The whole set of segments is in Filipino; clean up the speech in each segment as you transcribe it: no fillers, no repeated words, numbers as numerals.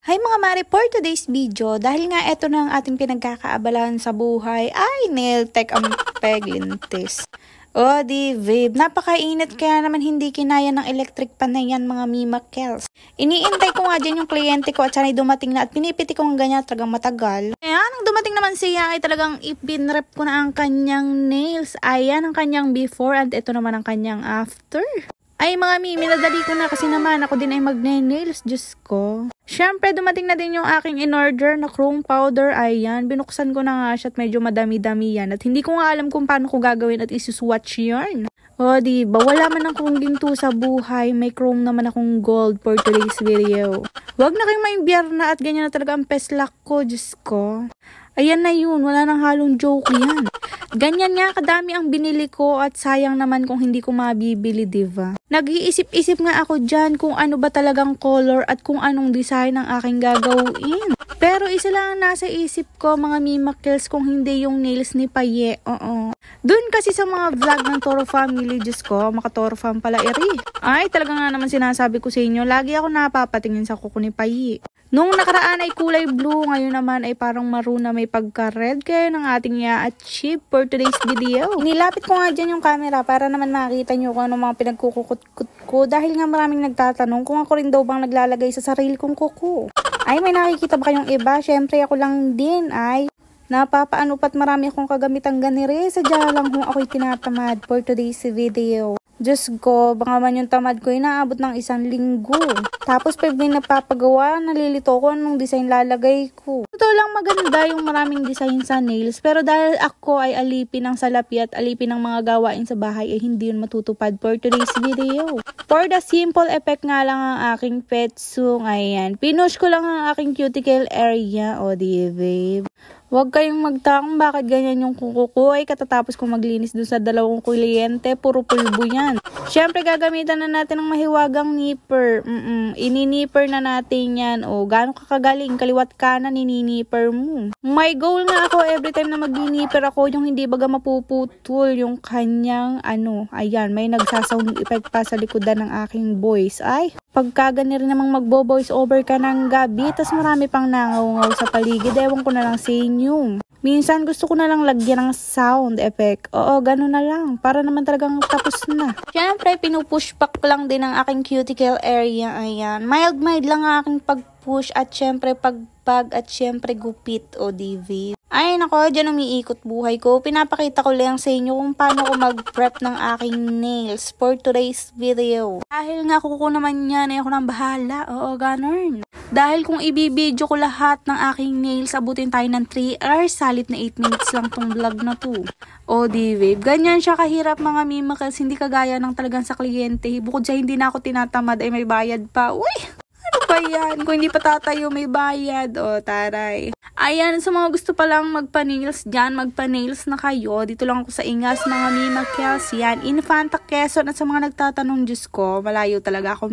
Hi mga mare, for today's video, dahil nga ito na ang ating pinagkakaabalahan sa buhay, ay nail tech ang peglintis. O di babe, napakainit kaya naman hindi kinaya ng electric pan na yan mga mimakels. Iniintay ko nga dyan yung kliyente ko at sana'y dumating na at pinipiti ko ang ganyan talagang matagal. Kaya nang dumating naman siya ay talagang ipinrep ko na ang kanyang nails. Ayan ang kanyang before at ito naman ang kanyang after. Ay mga mimi, nadali ko na kasi naman ako din ay magne-nails, Diyos ko. Siyempre, dumating na din yung aking in-order na chrome powder. Ayan, binuksan ko na nga siya at medyo madami-dami yan. At hindi ko nga alam kung paano ko gagawin at isuswatch yarn. O diba, wala man akong ginto sa buhay. May chrome naman akong gold for today's video. Huwag na kayong maimbiyar na at ganyan na talaga ang peslak ko, Diyos ko. Ayan na yun, wala nang halong joke yan. Ganyan nga kadami ang binili ko at sayang naman kung hindi ko mabibili, diba? Nag-iisip-isip nga ako dyan kung ano ba talagang color at kung anong design ang aking gagawin. Pero isa lang ang nasa isip ko mga mimakels kung hindi yung nails ni Paye. Oo. Doon kasi sa mga vlog ng Toro Family, Diyos ko, maka-Toro Fam pala eri. Ay, talaga nga naman sinasabi ko sa inyo, lagi ako napapatingin sa kuko ni Paye. Nung nakaraan ay kulay blue, ngayon naman ay parang maroon na may pagka-red kaya ng ating i-achieve for today's video. Nilapit ko nga dyan yung camera para naman makita nyo kung ano mga pinagkukukut ko dahil nga maraming nagtatanong kung ako rin daw bang naglalagay sa sarili kong kuko. Ay, may nakikita ba kayong iba? Syempre ako lang din ay napapaano pa't marami akong kagamitang ganire. Sadya lang kung ako'y tinatamad for today's video. Diyos ko, baka man yung tamad ko, inaabot ng 1 linggo. Tapos pag may napapagawa, nalilito ko anong design lalagay ko. Totoo lang maganda yung maraming design sa nails, pero dahil ako ay alipin ng salapi at alipin ng mga gawain sa bahay, ay hindi yun matutupad for today's video. For the simple effect nga lang ang aking petsung, ayan. Pinush ko lang ang aking cuticle area, o di babe. Huwag kayong magtakong bakit ganyan yung kuko ko ay katatapos kong maglinis dun sa 2 kliyente, puro pulbo yan. Siyempre gagamitan na natin ng mahiwagang nipper. Ininipper na natin yan. O gaano kakagaling, kaliwat kanan ininipper mo. My goal nga ako every time na magninipper ako yung hindi baga mapuputol yung kanyang ayan, may nagsasound effect pa sa likodan ng aking voice. Ay, pagka ganyan rin namang magbo-voice over ka ng gabi, tas marami pang nangaw-ngaw sa paligid, ewan ko na lang sa inyo. Minsan gusto ko na lang lagyan ng sound effect. Oo, gano'n na lang. Para naman talagang tapos na. Siyempre, pinupush back lang din ang aking cuticle area. Ayan. Mild lang ang aking pag-push at siyempre pagpag at siyempre gupit o DV. Ay nako, dyan umiikot buhay ko. Pinapakita ko lang sa inyo kung paano ko mag-prep ng aking nails for today's video. Dahil nga kuko naman yan, ay ako nang bahala. Oo, ganun. Dahil kung ibibidyo ko lahat ng aking nails, abutin tayo ng 3 hours, salit na 8 minutes lang tong vlog na to. O di babe, ganyan siya kahirap mga mimakels, hindi kagaya ng talagang sa kliyente. Bukod sa hindi na ako tinatamad ay may bayad pa. Uy! Ano ba yan? Kung hindi pa tatayo, may bayad. O, taray. Ayan, sa mga gusto palang magpa-nails dyan, magpa-nails na kayo. Dito lang ako sa Ingas, mga mimakels. Yan, Infanta, Quezon. At sa mga nagtatanong, Diyos ko, malayo talaga ako,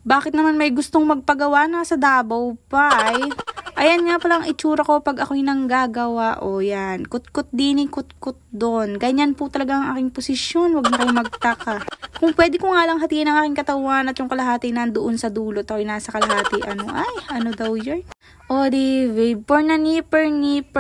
Bakit naman may gustong magpagawa na sa Davao pa, ay? Ayan nga palang itsura ko pag ako'y nanggagawa. O yan, kut-kut dini, kut-kut doon. Ganyan po talaga ang aking posisyon. Huwag na kayong magtaka. Kung pwede ko nga lang hatiin ang aking katawan at yung kalahati nandoon sa dulo. Tayo nasa kalahati. Ano daw yun? O di babe, for na nipper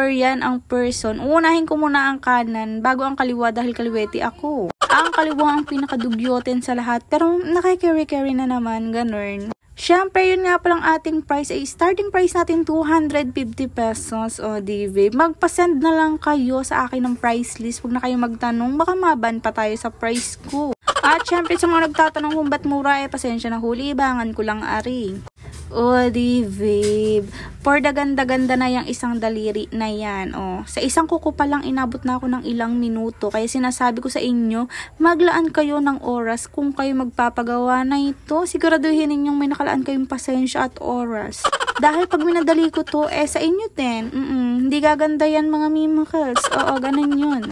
yan ang person. Uunahin ko muna ang kanan bago ang kaliwa dahil kaliwete ako. Ang kaliwa ang pinakadugyotin sa lahat. Pero nakikiri-kiri na naman, ganun. Siyempre, yun nga palang ating price ay starting price natin 250 pesos. O di babe, magpa-send na lang kayo sa akin ng price list. Huwag na kayo magtanong, baka maban pa tayo sa price ko. At syempre, sa mga nagtatanong kung ba't mura, pasensya na huli, ibangan ko lang ari. O di babe, for the ganda-ganda na yung isang daliri na yan. O, sa isang kuko pa lang inabot na ako ng ilang minuto. Kaya sinasabi ko sa inyo, maglaan kayo ng oras kung kayo magpapagawa na ito. Siguraduhin ninyong may nakalaan kayong pasensya at oras. Dahil pag minadali ko to, sa inyo din. Hindi gaganda yan mga mimakels. Oo, ganun yun.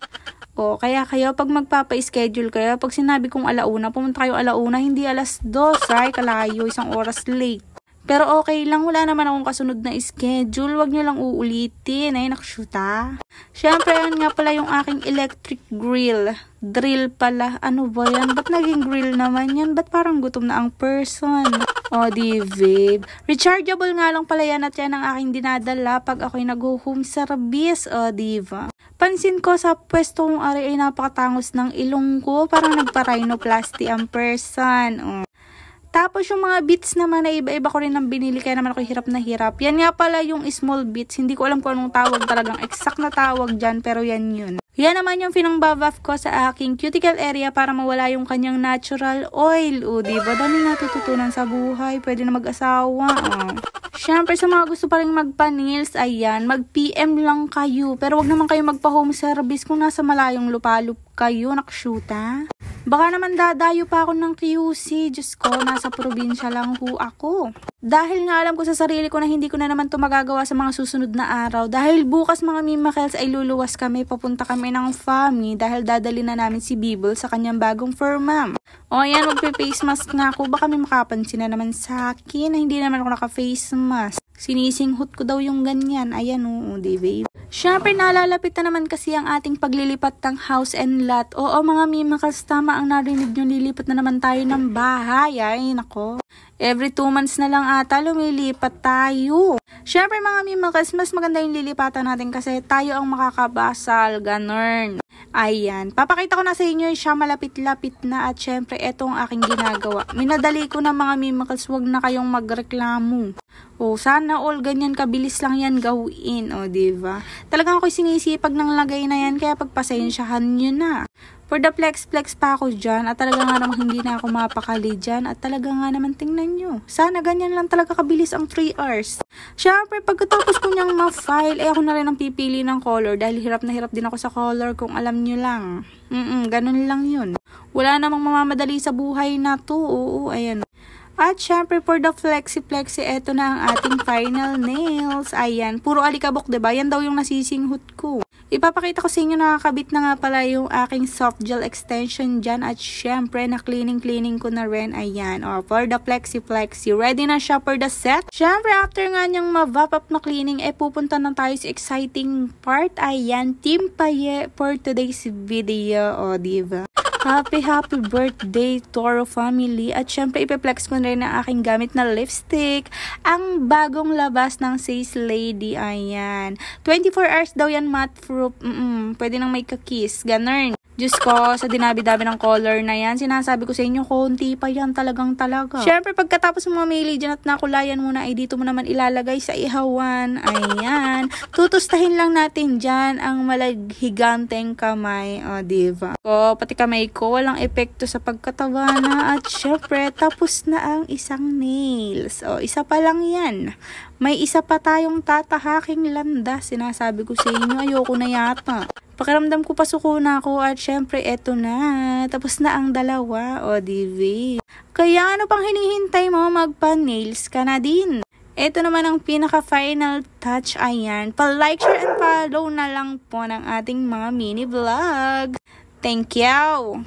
O, kaya kayo, pag magpapa-schedule kayo, pag sinabi kong 1:00, pumunta kayo 1:00, hindi 2:00, ay kalayo, 1 oras late. Pero okay lang, wala naman akong kasunod na schedule. Wag nyo lang uulitin. Ay, nakshuta. Siyempre, yan nga pala yung aking electric grill. Drill pala. Ano ba yan? Ba't naging grill naman yan? Ba't parang gutom na ang person? O, di, babe. Rechargeable nga lang pala yan at yan ang aking dinadala pag ako'y nag-home service. O, diva. Pansin ko sa pwesto kong ari ay napakatangos ng ilong ko. Parang nagpa-rhinoplasty ang person. O. Tapos yung mga beats naman na iba-iba ko rin ang binili kaya naman ako hirap na hirap. Yan nga pala yung small beats. Hindi ko alam kung anong tawag talagang exact na tawag dyan pero yan yun. Yan naman yung pinangbabaf ko sa aking cuticle area para mawala yung kanyang natural oil. O diba? Dami natututunan sa buhay. Pwede na mag-asawa. O. Siyempre sa mga gusto pa rin magpa-nails, ayan, mag-PM lang kayo. Pero wag naman kayo magpa-home service kung nasa malayong lupalup kayo, nakshuta. Baka naman dadayo pa ako ng QC. Diyos ko, nasa probinsya lang ho ako. Dahil nga alam ko sa sarili ko na hindi ko na naman ito magagawa sa mga susunod na araw. Dahil bukas mga mimakels ay luluwas kami, papunta kami ng FAMI dahil dadali na namin si Bibble sa kanyang bagong firma. O ayan, magpe-face mask na ako. Baka may makapansin na naman sa akin na hindi naman ako naka-face mask. Sinisinghot ko daw yung ganyan. Ayan o, di babe. Siyempre, nalalapit na naman kasi ang ating paglilipat ng house and lot. Oo, mga mimakals, tama ang narinig nyo, lilipat na naman tayo ng bahay. Ay, nako. Every 2 months na lang ata, lumilipat tayo. Siyempre, mga mimakals, mas maganda yung lilipatan natin kasi tayo ang makakabasal. Ganun. Ayan. Papakita ko na sa inyo siya malapit-lapit na at syempre, eto ang aking ginagawa. Minadali ko na mga mimakals, wag na kayong magreklamo. O, sana all ganyan kabilis lang yan gawin. O, diba? Talagang ako'y sinisipag ng lagay na yan, kaya pagpasensyahan nyo na. For the flex pa ako dyan, at talaga nga naman hindi na ako mapakali dyan, at talaga nga naman tingnan nyo. Sana ganyan lang talaga kabilis ang 3 hours. Siyempre, pagkatapos ko niyang ma-file, ako na rin ang pipili ng color, dahil hirap na hirap din ako sa color kung alam nyo lang. Ganun lang yun. Wala namang mamamadali sa buhay na to. Oo, ayan. At syempre, for the flexi, eto na ang ating final nails. Ayan, puro alikabok, diba? Yan daw yung nasisinghot ko. Ipapakita ko sa inyo, nakakabit na nga pala yung aking soft gel extension dyan. At syempre, na-cleaning ko na rin. Ayan, o, for the flexi. Ready na siya for the set. Syempre, after nga niyang ma-wrap up na cleaning, pupunta na tayo sa exciting part. Ayan, Team Paye for today's video. O, diba? Happy birthday to our family. At syempre, ipeplex ko na rin ang aking gamit na lipstick. Ang bagong labas ng Says Lady. Ayan. 24 hours daw yan, matte proof. Pwede nang may kakis. Ganun. Diyos ko, sa dinabi-dabi ng color na yan, sinasabi ko sa inyo, konti pa yan talaga. Syempre, pagkatapos mo mamili dyan at nakulayan mo na, ay dito mo naman ilalagay sa ihawan. Ayan. Tutustahin lang natin dyan ang malaghiganteng kamay. O, diba? O, pati kamay ko, walang epekto sa pagkataba na. At syempre, tapos na ang isang nails. O, isa pa lang yan. May isa pa tayong tatahaking landas. Sinasabi ko sa inyo, ayoko na yata. Pakiramdam ko pasuko na ako at syempre eto na. Tapos na ang dalawa. O, divi. Kaya ano pang hinihintay mo? Magpa-nails ka na din. Ito naman ang pinaka-final touch. Ayan. Pa-like, share, and follow na lang po ng ating mga mini vlog. Thank you!